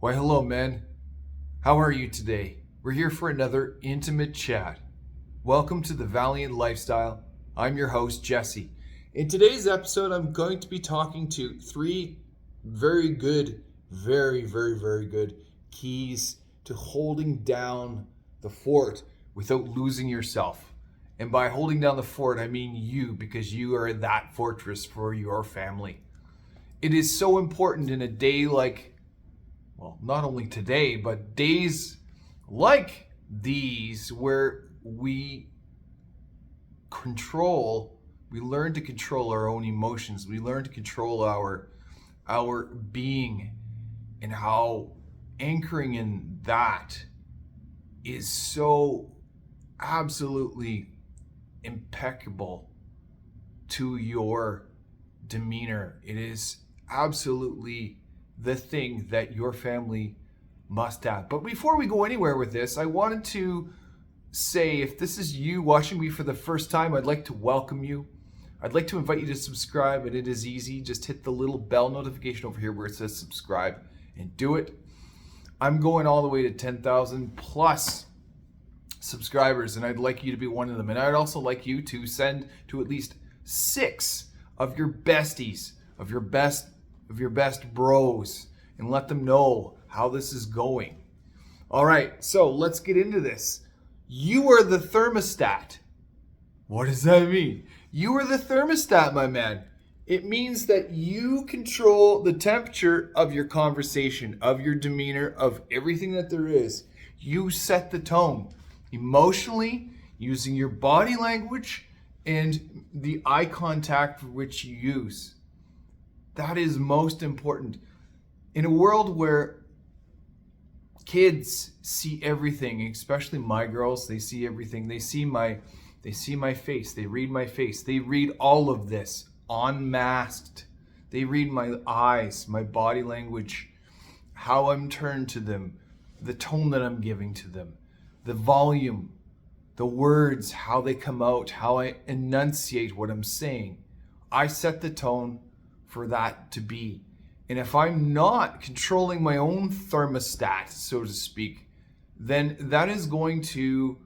Why, hello, men. How are you today? We're here for another intimate chat. Welcome to the Valiant Lifestyle. I'm your host, Jesse. In today's episode, I'm going to be talking to three very good, very good keys to holding down the fort without losing yourself. And by holding down the fort, I mean you, because you are that fortress for your family. It is so important in a day like, well, not only today, but days like these where we learn to control our own emotions. We learn to control our being, and how anchoring in that is so absolutely impeccable to your demeanor. It is absolutely the thing that your family must have. But before we go anywhere with this, I wanted to say, if this is you watching me for the first time, I'd like to welcome you. I'd like to invite you to subscribe, and it is easy. Just hit the little bell notification over here where it says subscribe and do it. I'm going all the way to 10,000 plus subscribers, and I'd like you to be one of them. And I'd also like you to send to at least 6 of your besties, of your best bros, and let them know how this is going. All right, so let's get into this. You are the thermostat. What does that mean? You are the thermostat, my man. It means that you control the temperature of your conversation, of your demeanor, of everything that there is. You set the tone emotionally, using your body language and the eye contact which you use. That is most important. In a world where kids see everything, especially my girls, they see everything. They see my face. They read my face. They read all of this unmasked. They read my eyes, my body language, how I'm turned to them, the tone that I'm giving to them, the volume, the words, how they come out, how I enunciate what I'm saying. I set the tone for that to be. And if I'm not controlling my own thermostat, so to speak, then that is going to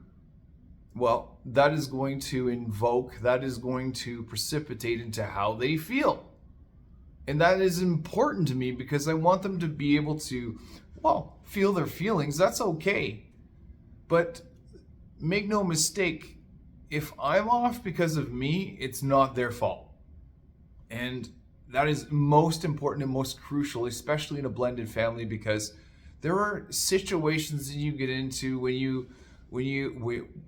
precipitate into how they feel. And that is important to me because I want them to be able to, feel their feelings. That's okay. But make no mistake, if I'm off because of me, it's not their fault. And that is most important and most crucial, especially in a blended family, because there are situations that you get into when you,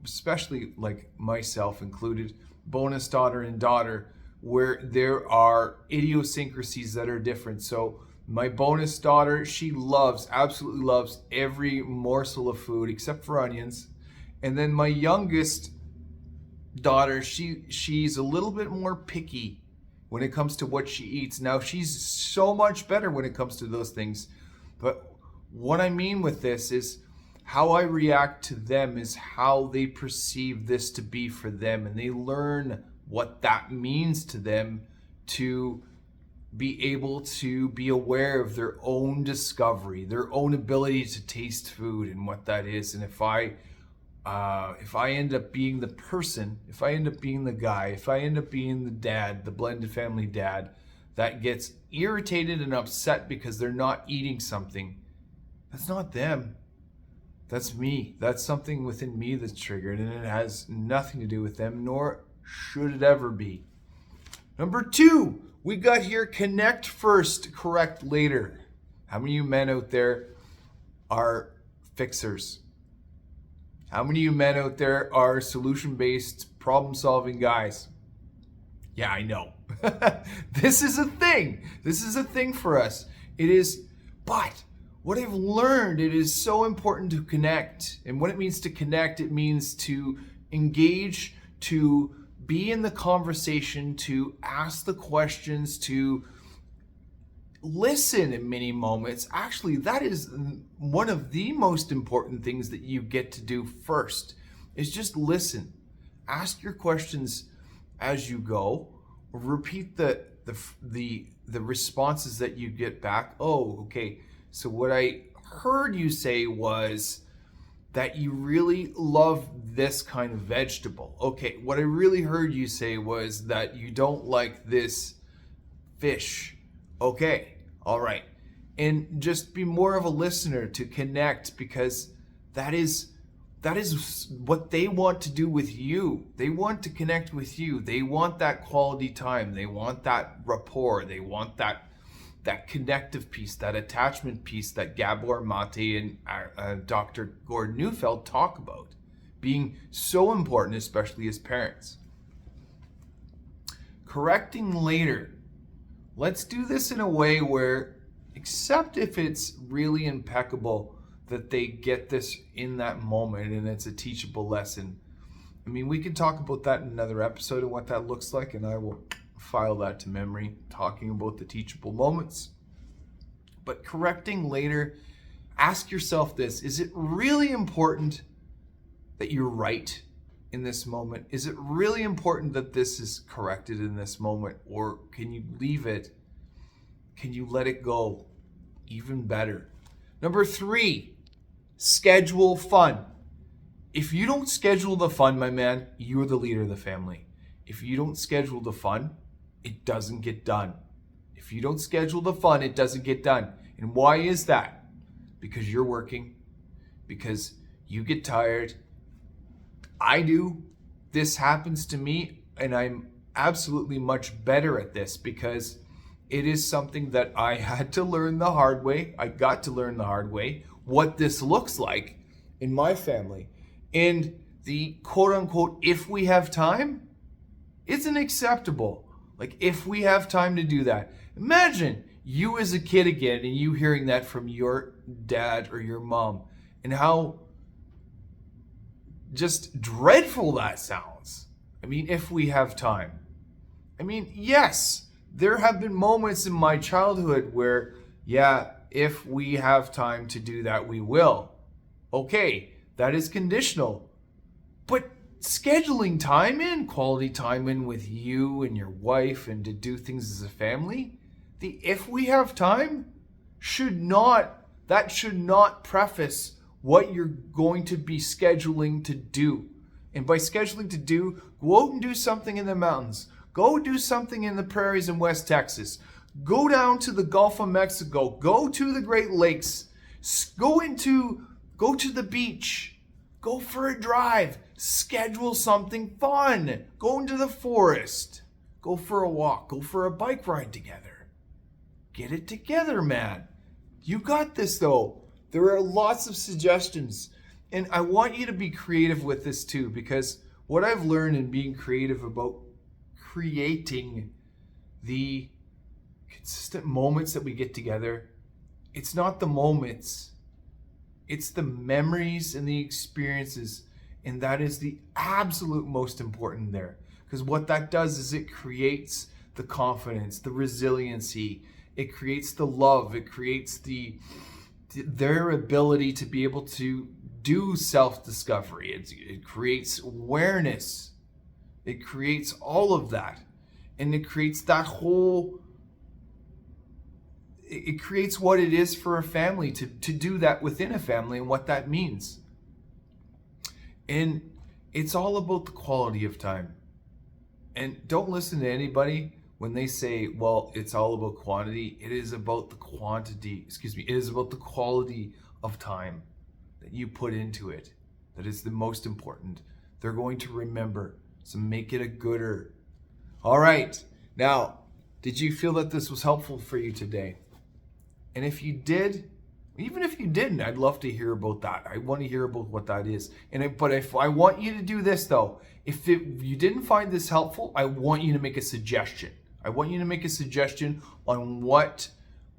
especially like myself included, bonus daughter and daughter, where there are idiosyncrasies that are different. So my bonus daughter, she absolutely loves every morsel of food except for onions. And then my youngest daughter, she's a little bit more picky when it comes to what she eats. Now, she's so much better when it comes to those things. But what I mean with this is how I react to them is how they perceive this to be for them. And they learn what that means to them to be able to be aware of their own discovery, their own ability to taste food and what that is. And if I end up being the person, if I end up being the guy, if I end up being the dad, the blended family dad, that gets irritated and upset because they're not eating something, that's not them. That's me. That's something within me that's triggered, and it has nothing to do with them, nor should it ever be. Number 2, we got here: connect first, correct later. How many of you men out there are fixers? How many of you men out there are solution-based, problem-solving guys? Yeah, I know. This is a thing. This is a thing for us. It is, but what I've learned, it is so important to connect. And what it means to connect, it means to engage, to be in the conversation, to ask the questions, to listen in many moments. Actually, that is one of the most important things that you get to do first, is just listen. Ask your questions as you go. Repeat the responses that you get back. Oh, okay. So what I heard you say was that you really love this kind of vegetable. Okay, what I really heard you say was that you don't like this fish. Okay, all right. And just be more of a listener to connect, because that is what they want to do with you. They want to connect with you. They want that quality time. They want that rapport. They want that connective piece, that attachment piece that Gabor Mate and Dr. Gordon Neufeld talk about being so important, especially as parents. Correcting later. Let's do this in a way where, except if it's really impeccable, that they get this in that moment and it's a teachable lesson. I mean, we can talk about that in another episode and what that looks like, and I will file that to memory, talking about the teachable moments. But correcting later, ask yourself this: is it really important that you're right in this moment? Is it really important that this is corrected in this moment? Or can you leave it? Can you let it go? Even better. Number 3, schedule fun. If you don't schedule the fun, my man, you're the leader of the family. If you don't schedule the fun, it doesn't get done. If you don't schedule the fun, it doesn't get done. And why is that? Because you're working, because you get tired. I do. This happens to me, and I'm absolutely much better at this because it is something that I had to learn the hard way. I got to learn the hard way what this looks like in my family. And the quote unquote, if we have time, isn't acceptable. Like, if we have time to do that. Imagine you as a kid again and you hearing that from your dad or your mom, and how just dreadful that sounds. I mean, if we have time. I mean, yes, there have been moments in my childhood where, yeah, if we have time to do that, we will. Okay, that is conditional. But scheduling time in, quality time in with you and your wife, and to do things as a family, the if we have time should not preface what you're going to be scheduling to do. And by scheduling to do, go out and do something in the mountains. Go do something in the prairies in West Texas. Go down to the Gulf of Mexico. Go to the Great Lakes. Go to the beach. Go for a drive. Schedule something fun. Go into the forest. Go for a walk. Go for a bike ride together. Get it together, man. You got this, though. There are lots of suggestions. And I want you to be creative with this too, because what I've learned in being creative about creating the consistent moments that we get together, it's not the moments, it's the memories and the experiences. And that is the absolute most important there. Because what that does is it creates the confidence, the resiliency, it creates the love, it creates their ability to be able to do self-discovery. It creates awareness. It creates all of that. And it creates that whole, it creates what it is for a family to do that within a family and what that means. And it's all about the quality of time. And don't listen to anybody when they say, well, it's all about quantity. It is about the quantity, it is about the quality of time that you put into it. That is the most important. They're going to remember. So make it a gooder. All right. Now, did you feel that this was helpful for you today? And if you did, even if you didn't, I'd love to hear about that. I want to hear about what that is. But if I want you to do this though, if you didn't find this helpful, I want you to make a suggestion. I want you to make a suggestion on what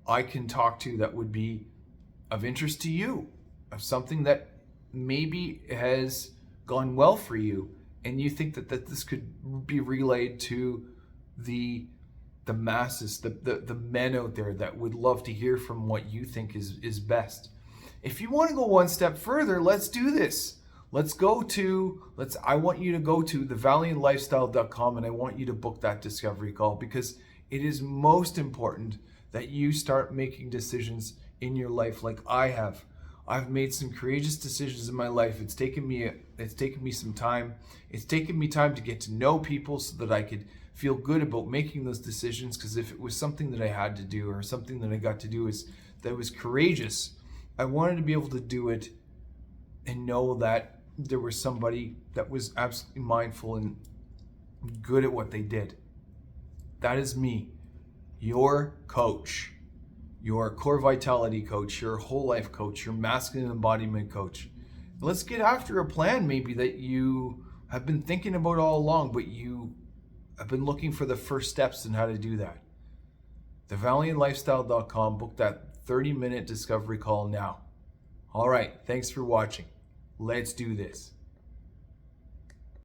I can talk to that would be of interest to you, of something that maybe has gone well for you, and you think that this could be relayed to the masses, the men out there that would love to hear from what you think is best. If you want to go one step further, let's do this. I want you to go to thevaliantlifestyle.com, and I want you to book that discovery call, because it is most important that you start making decisions in your life like I have. I've made some courageous decisions in my life. It's taken me some time. It's taken me time to get to know people so that I could feel good about making those decisions, because if it was something that I had to do or something that I got to do that was courageous, I wanted to be able to do it and know that there was somebody that was absolutely mindful and good at what they did. That is me, your coach, your core vitality coach, your whole life coach, your masculine embodiment coach. Let's get after a plan maybe that you have been thinking about all along, but you have been looking for the first steps in how to do that. TheValiantLifestyle.com. Book that 30-minute discovery call now. All right, thanks for watching. Let's do this.